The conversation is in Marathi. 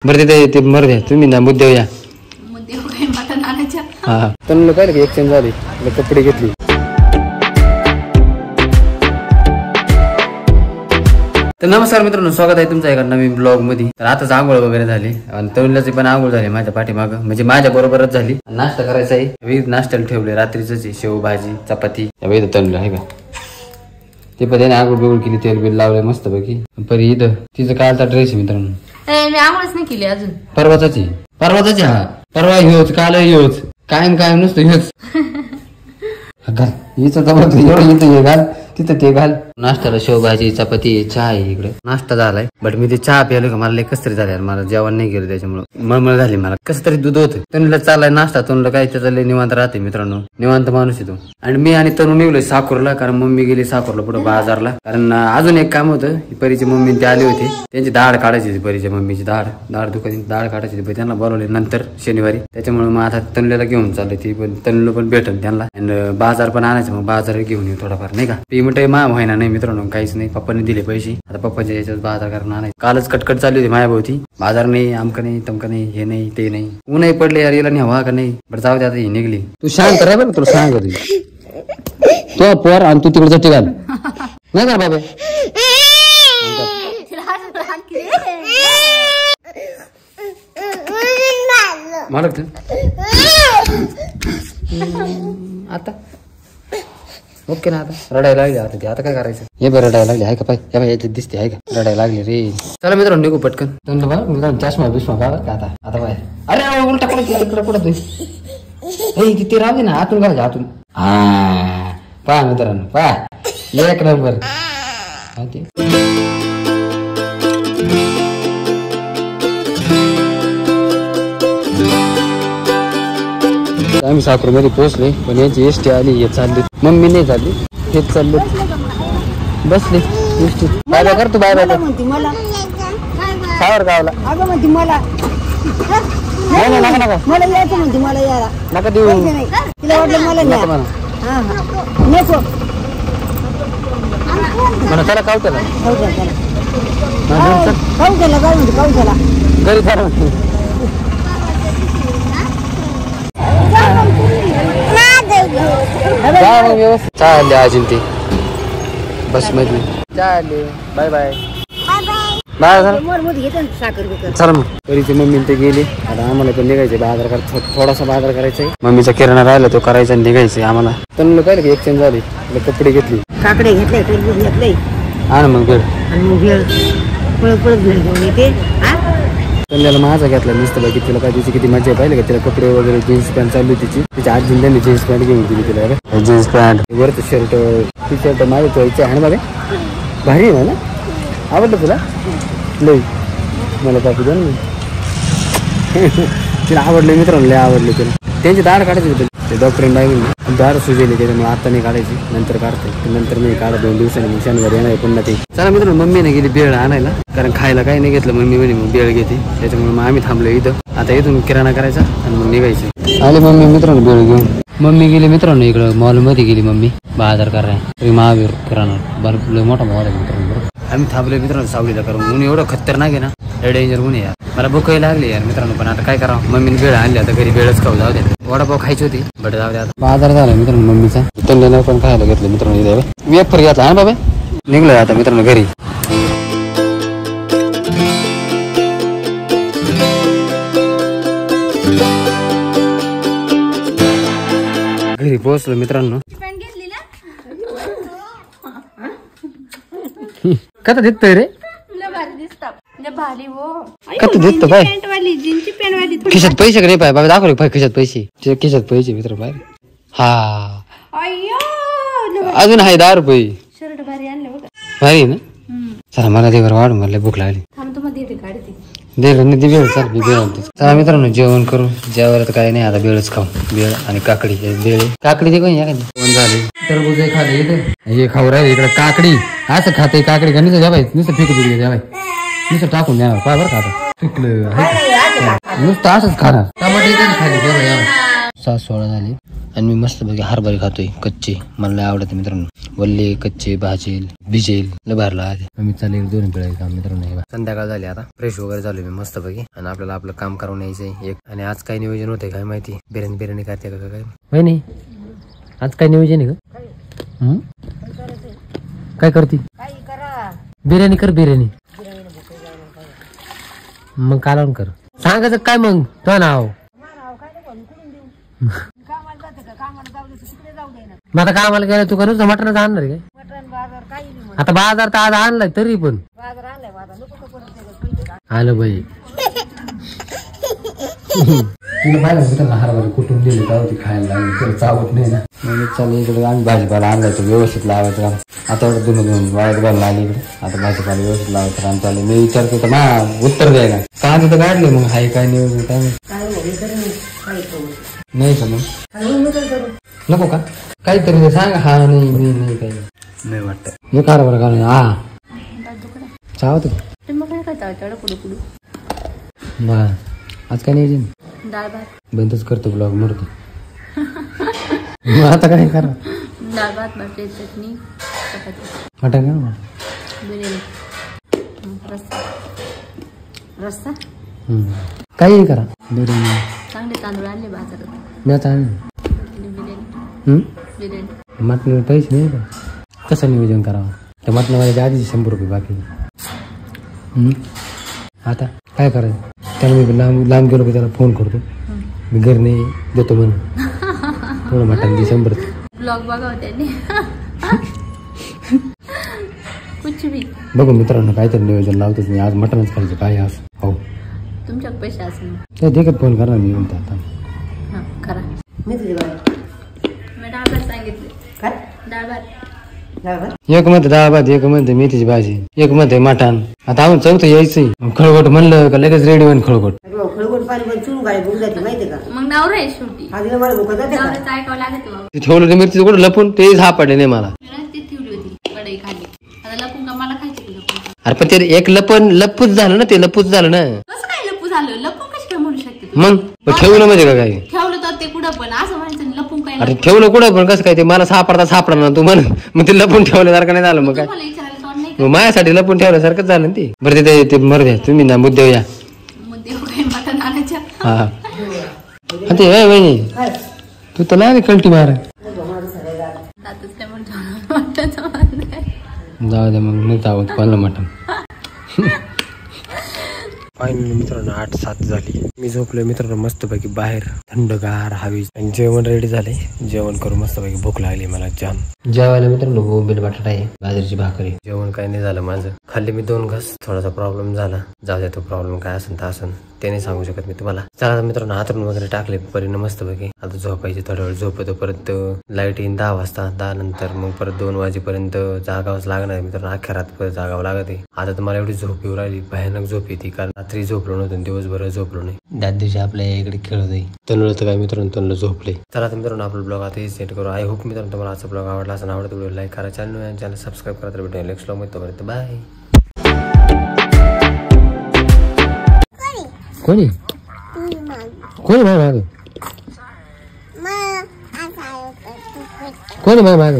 बरं ते मर द्या तुम्ही ना मुद्दे या हा त्यांना काय की एक्सचेंज झाली कपडे घेतली. तर नमस्कार मित्रांनो, स्वागत आहे तुमचं एका नवीन ब्लॉग मध्ये. तर आताच आंघोळ वगैरे झाली आणि तरुणाची पण आंघोळ झाली माझ्या पाठीमाग, म्हणजे माझ्या बरोबरच झाली. नाश्ता करायचा आहे, विविध नाश्त्याला ठेवले रात्रीच शेव भाजी चपाती. तरुण आहे का ते पण त्याने आंघोळ बिघोळ केली, तेल बिल लावलंय मस्त पैकी. परी इथं तिचं काय आता ड्रेस आहे मित्रांनो, मी आंघोळच नाही केली अजून. परवाचाची हा परवा ह्योच काल ह्योच कायम नुसतं ह्योच घाल हिचं तर बघ एवढं इथं हे घाल तिथं ते घाल. नाश्त्याला शेवभाजी चपाती चहा आहे इकडे. नाश्ता झालाय बट मी ते चहा प्यायलो का मला कस तरी झालं, मला जेवण नाही गेलं त्याच्यामुळे मळमळ झाली. मला कसं तरी दूध होतं. तनुला चाललाय नाश्ता, तनुला काय त्याचा लय निवांत राहते मित्रांनो, निवांत माणूस येतो. आणि मी आणि तनु निघलोय साखरला, कारण मम्मी गेली साखरला पुढे बाजारला. कारण अजून एक काम होतं, परीची मम्मी ते आली होती, त्यांची दाढ काढायची होती. परीच्या मम्मीची दाढ दुखायची, दाढ काढायची होती. त्यांना बोलवले नंतर शनिवारी, त्याच्यामुळे मग आता तनुला घेऊन चालले. ती पण तनुला पण भेटल त्यांना, आणि बाजार पण आणायचं. मग बाजार घेऊन येऊ थोडाफार नाही का. पेमेंट मा व्हायना नाही मित्रांनो, काहीच नाही. पप्पाने दिले पैसे, आता पप्पाच्या याच्यात बाजार करून आणायचं. कालच कटकट चालली होती माझ्याभोवती, बाजार नाही आमका नाही तमका नाही हे नाही ते नाही. ऊनही पडले यार, याला नाही हवा का नाही. बरं जाऊ दे आता, ही निघली. तू शांत राह बरं, तुला सांग तो पोर आणि तू तिकडे जटी घाल नाही का बाबा. मालक आता ओके ना, आता रडायला लागली. आता काय करायचं, हे बरं रडायला लागली आहे का? पाय याच्यात दिसते आहे का, रडायला लागली रे. चला मित्रांनो निघू पटकन. चष्मा बिष्मा का आता बाय. अरे उलटा कुठं तिथे राहू दे ना, आतून घालायचं आतून. हा पहा मित्रांनो पहा, एक नंबर. आम्ही साखर मध्ये पोहोचले, पण याची एसटी आली, हे चालली. मम्मी नाही चालली, हेच चालले बसले एसटी. बाय बाय करतो, बाय बाय सावर गावला नका देऊ म्हणा. चला काव त्याला घरी फार चालले अजून ते बस मध्ये चालले. Bye bye bye. चला मग परीची मम्मी ते गेली, आता आम्हाला पण निघायचे बाजार थोडासा बाजार करायचा आहे. मम्मीचा किराणा राहिला तो करायचा, निघायचंय आम्हाला. तर काय की एक्सचेंज झाली, कपडे घेतली, काकडे घेतले हा ना. मग भेळ त्यांना माझा घेतला नुसतं बाकी. तिला काय तिची किती मजा पाहिजे का, तिला कपडे वगैरे जीन्स पॅन्ट चालली तिची. तिच्या आजीने त्यांनी जीन्स पॅन्ट घेऊन दिली तिला. जीन्स पॅन्ट वरचं शर्ट टी शर्ट माझ्या चॉईसचे आहे ना. बघा भारी आहे ना, आवडलं तुला लई. मला कापू द्या ना, तिला आवडले मित्रांनो, लय आवडले तिला. त्यांची दाढ काढायची होती, ते डॉक्टरने बाई दाढ सुजेली त्याच्यामुळे आता नाही काढायची, नंतर काढते. नंतर नाही काढा 2 दिवसांनी, मग शनिवारी येणार पुन्हा ते. चला मित्रांनो मम्मीने गेली बेळ आणायला, कारण खायला काही नाही घेतलं. मम्मी म्हणे मग बेळ घेते, त्याच्यामुळे मग आम्ही थांबलो इथं. आता इथून किराणा करायचा आणि मग निघायचं. आले मम्मी मित्रांनो बेळ घेऊन. मम्मी गेली मित्रांनो इकडं मॉल मध्ये गेली मम्मी बाजार करायला. महावीर किराणा बरं मोठा मॉल आहे मित्रांनो. आम्ही थांबलो मित्रांनो सावलीला, कारण ऊन एवढं खतरनाक आहे ना, डेंजर ऊन आहे यार. मला भूकही लागली यार मित्रांनो, पण आता काय करावं. मम्मीने बेळ आणली, आता घरी बेळच खाऊ. जाऊ द्या, वडापाव खायची होती बट जाऊ द्या. बाजार झाला मित्रांनो मम्मीचा, त्यांना पण खायला घेतलं मित्रांनो. इथे वेफर घेतला हा बाबा. निघलोय आता मित्रांनो घरी. घरी पोहोचलो मित्रांनो. कथा दिसतोय रे, कथा दिसतो पाय. खिशात पैसे का नाही पाय बाबा, दाखवले पाय खिशात पैसे. खिशात पैसे मित्र पाय. हा अजून आहे 10 रुपये. भारी ना. चला मला ते वाढ, मला भूक लागली. चला मित्रांनो जेवण करू. जेवायला काही नाही, आता बेळच खाऊ. बेळ आणि काकडी. काकडी ते कोण झाली. टरबूज खाले इथे, हे खाऊ राहिले इकडे. काकडी असं खाते, काकडी का नुसतं द्यावाय, नुसतं फेकू पिकले द्यावाय, नुसतं टाकून द्यावं. पाय बरं का आता पिकलं नुसतं असंच खाणार. टमाटे खाली 7-16 झाली. आणि मी मस्त पैकी हरभरे खातोय कच्चे. मला लय आवडते मित्रांनो. वल्ले कच्चे भाजेल भिजेल लय भरला. मी चालेल 2 पिळे काम मित्रांनो. संध्याकाळ झाली आता. फ्रेश वगैरे झालोय मी मस्त पैकी आणि आपल्याला आपलं काम करून यायचंय एक. आणि आज काय नियोजन होते काय माहिती. बिर्याणी करते का काय नाही. आज काय नियोजन आहे का? काय करते? बिर्याणी कर. बिर्याणी मग कालवण कर. सांगायचं काय मग तो नाव. मग आता कामाला गेला तू करूच मटणच आणणार काय? आता बाजार तर आज आणलाय तरी पण आलं बाई. तिला पाहिलं हरभरे कुठून दिले ती खायला लागली तर चावत नाही ना. चालू इकडे आम्ही भाजीपाला आणलाय तो व्यवस्थित लावायचं काम. आता एवढं दोन वाळत घालून आली इकडे. आता भाजीपाला व्यवस्थित लावायचं काम चालू. मी विचारतो तर मा उत्तर द्यायला का तिथं काढले मग हाय काय नियोजन काय नाही का मग नको का काहीतरी सांग. हा नाही मी नाही काही नाही वाटत. हे कार बरं का हा चावत बा. आज काय नियोजन बंदच करतो ब्लॉग मरतो. आता काय करा डाळ भात भाकरी चटणी मटण का मग बिर्याणी रस्सा काही करा. बिर्याणी चांगले तांदूळ आणले बाजारात. मी आता बिर्याणी मटण पैसे नाही का? कसं नियोजन करावं त्या मटणावाल्याच्या आधीचे 100 रुपये बाकी. आता काय करायचं त्याला मी लांब गेलो की त्याला फोन करतो. मी घरी नाही देतो म्हणून थोडं मटण दे 100. ब्लॉग बघा त्यांनी कुछ भी बघू मित्रांनो काहीतरी नियोजन लावतोच मी. आज मटणच खायचं काय आज. हो तुमच्याकडे पैसे असेल ते देखत फोन करा मी म्हणतो आता करा. मी डाळ भात सांगितले. डाळ भात एक म्हणते डाळ भात एक म्हणते मेथीची भाजी एक म्हणते मटण. आता आपण चौथं यायचंय. खळगोट म्हणलं का लगेच रेडी होईल खळगोट. मग नवरा आहे शेवटी ऐकावं लागत. ठेवलं ते मिरची कुठं लपून ते सापडले नाही मला. ती ठेवली होती कढई खाली. आता लपून का मला खायची लपून. अरे पण ते एक लपूच झालं ना. ते लपूच झालं ना. कसं काय लपू झालं. लपून कशी काय म्हणू शकते. मग ठेवलं म्हणजे का काय ठेवलं तर ते कुठं पण असं म्हणायचं लपून काय. अरे ठेवलं कुठं पण कसं काय ते मला सापडा ना तू म्हण. मग ते लपून ठेवल्यासारखं नाही झालं. मग काय मग माझ्यासाठी लपून ठेवल्यासारखंच झालं ना ते. बरं ते मर द्या तुम्ही ना मुद्दे या. हा ते वहिनी तू तर नाही कल्टी मार. जाऊ दे मग नाही आवत कोणाला मटण. फायनली मित्रांनो 8-7 झाली. मी झोपलोय मित्रांनो मस्तपैकी बाहेर थंडगार हवी. आणि जेवण रेडी झाले. जेवण करू मस्तपैकी भूक लागली मला जाम. जेवायला मित्रांनो बोंबील बटाटा आहे बाजरीची भाकरी. जेवण काही नाही झालं माझं. खाल्ली मी 2 घास. थोडासा प्रॉब्लेम झाला. जाऊ दे तो प्रॉब्लेम काय असेल तर असेल ते नाही सांगू शकत मी तुम्हाला. चला मित्रांनो हातरून वगैरे टाकले परिणाम मस्तपैकी. आता झोपायची थोडा वेळ झोपतो. परत लाईट येईन 10 वाजता. 10 नंतर मग परत 2 वाजेपर्यंत जागावंच लागणार मित्रांनो. अख्ख्या रात परत जागावं लागत आहे. आता तर मला एवढी झोप येऊ राहिली भयानक झोप येते. कारण रात्री झोपलो नव्हतं दिवसभर झोपलो नाही. त्याच दिवशी आपल्या इकडे खेळत आहे तनुला तर काय मित्रांनो तनुला झोपले. चला मित्रांनो आपला ब्लॉग आता हे सेट करू. आय होप मित्रांनो तुम्हाला आजचा ब्लॉग आवडला असं. आवडतं व्हिडिओ लाईक करा. चॅनल सबस्क्राईब करा. तर भेटूया नेक्स्ट ब्लॉग मध्ये. तोपर्यंत बाय. कोणी कोणी माग कोणी माग